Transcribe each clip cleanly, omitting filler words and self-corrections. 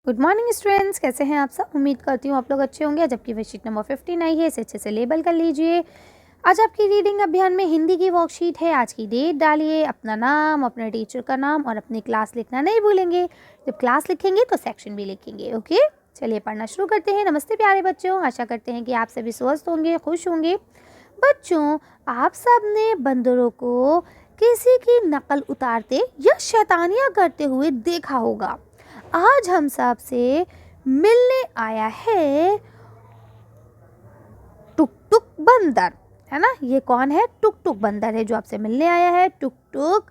Good morning students, कैसे हैं आप सब। उम्मीद करती हूँ आप लोग अच्छे होंगे। जबकि वर्कशीट नंबर 15 आई है, इसे अच्छे से लेबल कर लीजिए। आज आपकी रीडिंग अभियान में हिंदी की वर्कशीट है। आज की डेट डालिए, अपना नाम, अपने टीचर का नाम और अपनी क्लास लिखना नहीं भूलेंगे। जब क्लास लिखेंगे तो सेक्शन भी लिखेंगे। ओके, चलिए पढ़ना शुरू करते हैं। नमस्ते प्यारे बच्चों, आशा करते हैं कि आप सभी स्वस्थ होंगे, खुश होंगे। बच्चों, आप सब ने बंदरों को किसी की नकल उतारते या शैतानियाँ करते हुए देखा होगा। आज हम सब से मिलने आया है टुक टुक बंदर, है ना। ये कौन है? टुक टुक बंदर है जो आपसे मिलने आया है। टुक टुक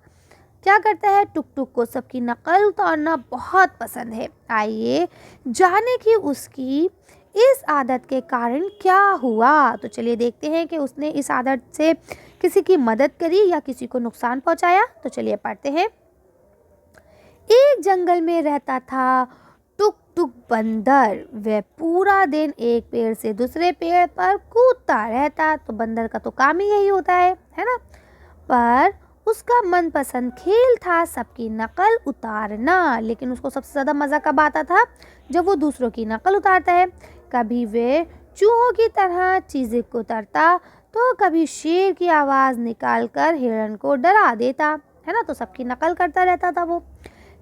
क्या करता है? टुक टुक को सबकी नकल उतारना बहुत पसंद है। आइए जाने कि उसकी इस आदत के कारण क्या हुआ। तो चलिए देखते हैं कि उसने इस आदत से किसी की मदद करी या किसी को नुकसान पहुंचाया। तो चलिए पढ़ते हैं। एक जंगल में रहता था टुक टुक बंदर। वह पूरा दिन एक पेड़ से दूसरे पेड़ पर कूदता रहता। तो बंदर का तो काम ही यही होता है ना। पर उसका मनपसंद खेल था सबकी नकल उतारना। लेकिन उसको सबसे ज़्यादा मज़ा कब आता था? जब वो दूसरों की नकल उतारता है। कभी वे चूहों की तरह चीज़ें को उतारता, तो कभी शेर की आवाज़ निकालकर हिरण को डरा देता, है ना। तो सबकी नकल करता रहता था वो।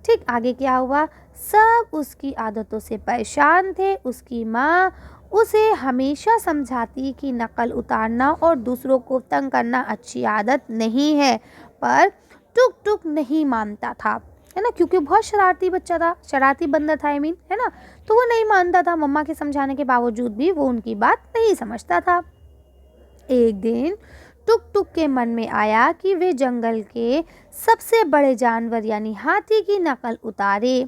ठीक आगे क्या हुआ? सब उसकी आदतों से परेशान थे। उसकी माँ उसे हमेशा समझाती कि नकल उतारना और दूसरों को तंग करना अच्छी आदत नहीं है। पर टुक टुक नहीं मानता था, है ना, क्योंकि बहुत शरारती बच्चा था, शरारती बंदर था, है ना। तो वो नहीं मानता था। मम्मा के समझाने के बावजूद भी वो उनकी बात नहीं समझता था। एक दिन टुक टुक के मन में आया कि वे जंगल के सबसे बड़े जानवर यानी हाथी की नकल उतारे।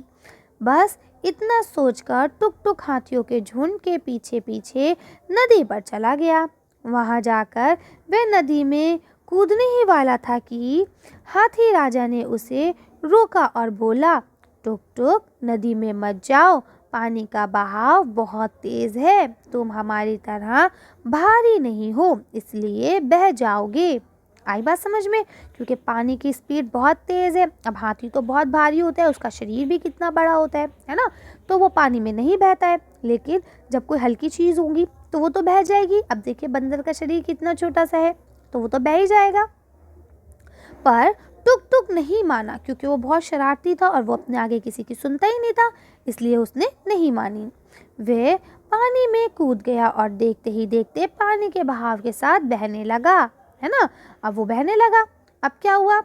बस इतना सोचकर टुक टुक हाथियों के झुंड के पीछे पीछे नदी पर चला गया। वहां जाकर वह नदी में कूदने ही वाला था कि हाथी राजा ने उसे रोका और बोला, टुक टुक, नदी में मत जाओ, पानी का बहाव बहुत तेज है। तुम हमारी तरह भारी नहीं हो, इसलिए बह जाओगे। आई बात समझ में? क्योंकि पानी की स्पीड बहुत तेज़ है। अब हाथी तो बहुत भारी होता है, उसका शरीर भी कितना बड़ा होता है ना। तो वो पानी में नहीं बहता है। लेकिन जब कोई हल्की चीज़ होगी तो वो तो बह जाएगी। अब देखिए बंदर का शरीर कितना छोटा सा है, तो वो तो बह ही जाएगा। पर टुक टुक नहीं माना, क्योंकि वो बहुत शरारती था और वो अपने आगे किसी की सुनता ही नहीं था, इसलिए उसने नहीं मानी। वे पानी में कूद गया और देखते ही देखते पानी के बहाव के साथ बहने लगा, है ना। अब वो बहने लगा। अब क्या हुआ?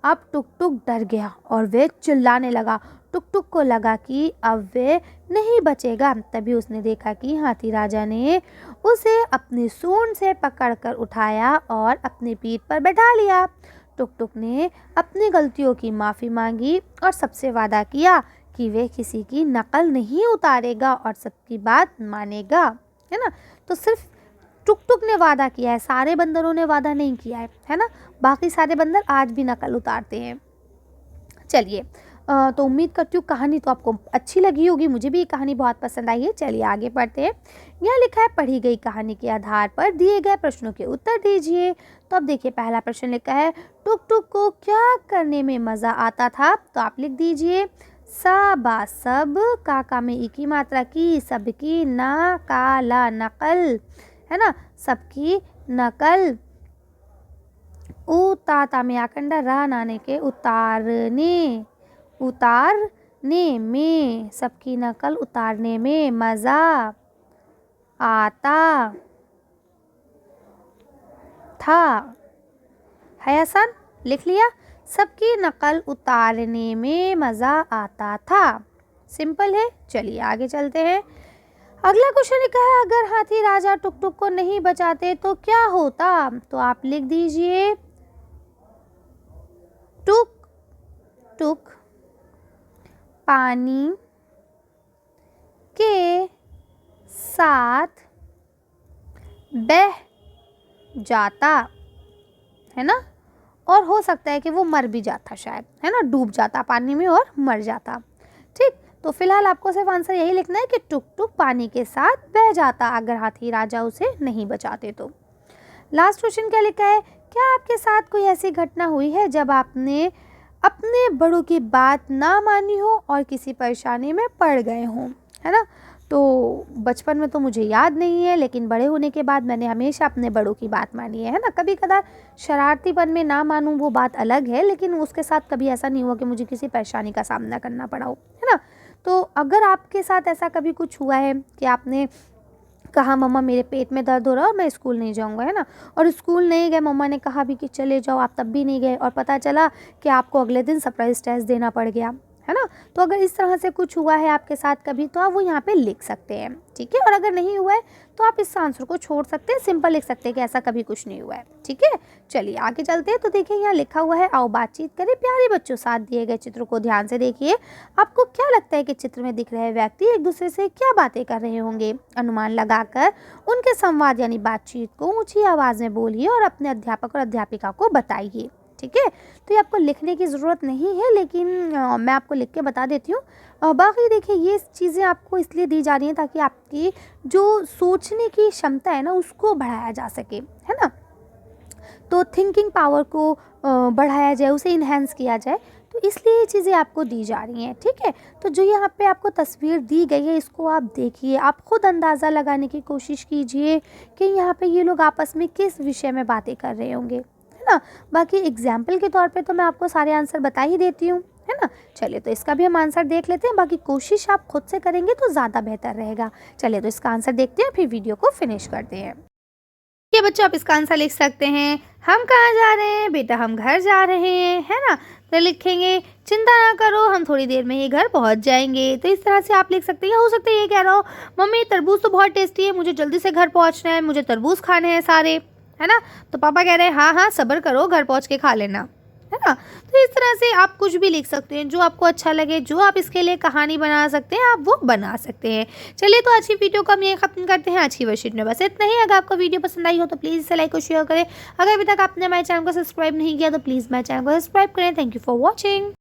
अब टुक टुक डर गया और वे चिल्लाने लगा। टुक टुक को लगा कि अब वे नहीं बचेगा। तभी उसने देखा कि हाथी राजा ने उसे अपनी सूंड से पकड़कर उठाया और अपनी पीठ पर बैठा लिया। टुक टुक ने अपनी गलतियों की माफ़ी मांगी और सबसे वादा किया कि वे किसी की नकल नहीं उतारेगा और सबकी बात मानेगा, है ना। तो सिर्फ टुक टुक ने वादा किया है, सारे बंदरों ने वादा नहीं किया है ना। बाकी सारे बंदर आज भी नकल उतारते हैं। चलिए तो उम्मीद करती हूँ कहानी तो आपको अच्छी लगी होगी। मुझे भी ये कहानी बहुत पसंद आई है। चलिए आगे पढ़ते हैं। यहाँ लिखा है, पढ़ी गई कहानी के आधार पर दिए गए प्रश्नों के उत्तर दीजिए। तो अब देखिए पहला प्रश्न लिखा है, टुक टुक को क्या करने में मज़ा आता था? तो आप लिख दीजिए सबा सब, काका में ई की मात्रा की, सबकी, ना काला नकल, है ना, सबकी नकल। उताता में आकंडा रा नाने के उतारने, उतारने में, सबकी नकल उतारने में मज़ा आता था। है आसान? लिख लिया? सबकी नकल उतारने में मज़ा आता था। सिंपल है। चलिए आगे चलते हैं। अगला क्वेश्चन लिखा है, अगर हाथी राजा टुक टुक को नहीं बचाते तो क्या होता? तो आप लिख दीजिए टुक टुक पानी के साथ बह जाता, है ना। और हो सकता है कि वो मर भी जाता शायद, है ना, डूब जाता पानी में और मर जाता। ठीक, तो फिलहाल आपको सिर्फ आंसर यही लिखना है कि टुक टुक पानी के साथ बह जाता अगर हाथी राजा उसे नहीं बचाते तो। लास्ट क्वेश्चन क्या लिखा है, क्या आपके साथ कोई ऐसी घटना हुई है जब आपने अपने बड़ों की बात ना मानी हो और किसी परेशानी में पड़ गए हों, है ना। तो बचपन में तो मुझे याद नहीं है, लेकिन बड़े होने के बाद मैंने हमेशा अपने बड़ों की बात मानी है ना। कभी कदार शरारतीपन में ना मानूं वो बात अलग है, लेकिन उसके साथ कभी ऐसा नहीं हुआ कि मुझे किसी परेशानी का सामना करना पड़ा हो, है ना। तो अगर आपके साथ ऐसा कभी कुछ हुआ है कि आपने कहा मम्मा मेरे पेट में दर्द हो रहा है और मैं स्कूल नहीं जाऊंगा, है ना, और स्कूल नहीं गए, मम्मा ने कहा भी कि चले जाओ, आप तब भी नहीं गए और पता चला कि आपको अगले दिन सरप्राइज टेस्ट देना पड़ गया, है ना। तो अगर इस तरह से कुछ हुआ है आपके साथ कभी, तो आप वो यहाँ पे लिख सकते हैं, ठीक है। और अगर नहीं हुआ है तो आप इस आंसर को छोड़ सकते हैं, सिंपल लिख सकते हैं कि ऐसा कभी कुछ नहीं हुआ है, ठीक है। चलिए आगे चलते हैं। तो देखिए यहाँ लिखा हुआ है, आओ बातचीत करें प्यारे बच्चों। साथ दिए गए चित्र को ध्यान से देखिए। आपको क्या लगता है कि चित्र में दिख रहे व्यक्ति एक दूसरे से क्या बातें कर रहे होंगे? अनुमान लगाकर उनके संवाद यानी बातचीत को ऊंची आवाज़ में बोलिए और अपने अध्यापक और अध्यापिका को बताइए, ठीक है। तो ये आपको लिखने की ज़रूरत नहीं है, लेकिन मैं आपको लिख के बता देती हूँ। बाकी देखिए ये चीज़ें आपको इसलिए दी जा रही हैं ताकि आपकी जो सोचने की क्षमता है ना उसको बढ़ाया जा सके, है ना। तो थिंकिंग पावर को बढ़ाया जाए, उसे इन्हेंस किया जाए, तो इसलिए ये चीज़ें आपको दी जा रही हैं, ठीक है। तो जो यहाँ पे आपको तस्वीर दी गई है इसको आप देखिए, आप खुद अंदाज़ा लगाने की कोशिश कीजिए कि यहाँ पे ये लोग आपस में किस विषय में बातें कर रहे होंगे, है ना। बाकी एग्जाम्पल के तौर पे तो मैं आपको सारे आंसर बता ही देती हूँ, है ना। चलिए तो इसका भी हम आंसर देख लेते हैं, बाकी कोशिश आप खुद से करेंगे तो ज़्यादा बेहतर रहेगा। चलिए तो इसका आंसर देखते हैं, फिर वीडियो को फिनिश करते हैं। ये बच्चों आप इसका आंसर लिख सकते हैं, हम कहाँ जा रहे हैं बेटा, हम घर जा रहे हैं, है ना। तो लिखेंगे चिंता ना करो हम थोड़ी देर में ही घर पहुंच जाएंगे। तो इस तरह से आप लिख सकते हैं। हो सकता है ये कह रहा हो मम्मी तरबूज तो बहुत टेस्टी है, मुझे जल्दी से घर पहुंचना है, मुझे तरबूज खाने हैं सारे, है ना। तो पापा कह रहे हैं हाँ हाँ सब्र करो, घर पहुंच के खा लेना, है ना। तो इस तरह से आप कुछ भी लिख सकते हैं, जो आपको अच्छा लगे, जो आप इसके लिए कहानी बना सकते हैं आप वो बना सकते हैं। चलिए तो आज की वीडियो को हम ये खत्म करते हैं। आज की वर्कशीट में बस इतना ही। अगर आपको वीडियो पसंद आई हो तो प्लीज़ इसे लाइक और शेयर करें। अगर अभी तक आपने हमारे चैनल को सब्सक्राइब नहीं किया तो प्लीज़ मेरे चैनल को सब्सक्राइब करें। Thank you for watching.